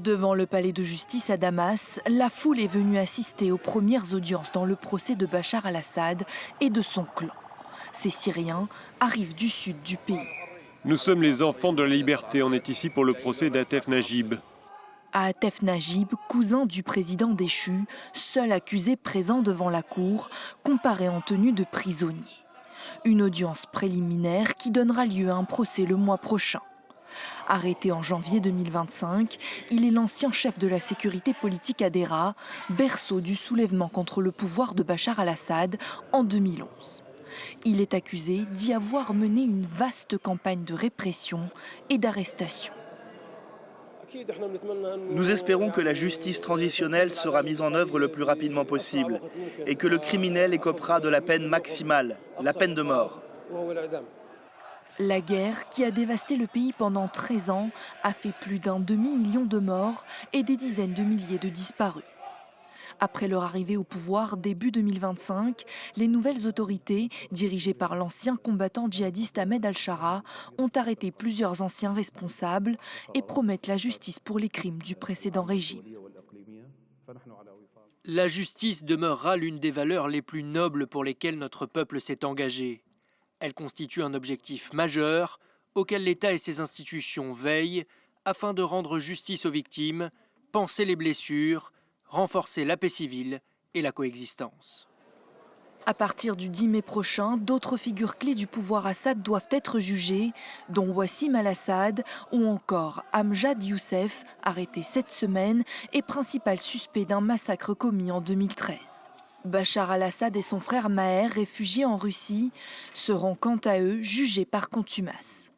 Devant le palais de justice à Damas, la foule est venue assister aux premières audiences dans le procès de Bachar al-Assad et de son clan. Ces Syriens arrivent du sud du pays. Nous sommes les enfants de la liberté. On est ici pour le procès d'Atef Najib. Atef Najib, cousin du président déchu, seul accusé présent devant la cour, comparé en tenue de prisonnier. Une audience préliminaire qui donnera lieu à un procès le mois prochain. Arrêté en janvier 2025, il est l'ancien chef de la sécurité politique à Deraa, berceau du soulèvement contre le pouvoir de Bachar al-Assad en 2011. Il est accusé d'y avoir mené une vaste campagne de répression et d'arrestation. Nous espérons que la justice transitionnelle sera mise en œuvre le plus rapidement possible et que le criminel écopera de la peine maximale, la peine de mort. La guerre, qui a dévasté le pays pendant 13 ans, a fait plus d'un demi-million de morts et des dizaines de milliers de disparus. Après leur arrivée au pouvoir début 2025, les nouvelles autorités, dirigées par l'ancien combattant djihadiste Ahmed al-Shara, ont arrêté plusieurs anciens responsables et promettent la justice pour les crimes du précédent régime. La justice demeurera l'une des valeurs les plus nobles pour lesquelles notre peuple s'est engagé. Elle constitue un objectif majeur auquel l'État et ses institutions veillent afin de rendre justice aux victimes, panser les blessures, renforcer la paix civile et la coexistence. À partir du 10 mai prochain, d'autres figures clés du pouvoir Assad doivent être jugées, dont Wassim al-Assad ou encore Amjad Youssef, arrêté cette semaine et principal suspect d'un massacre commis en 2013. Bachar al-Assad et son frère Maher, réfugiés en Russie, seront quant à eux jugés par contumace.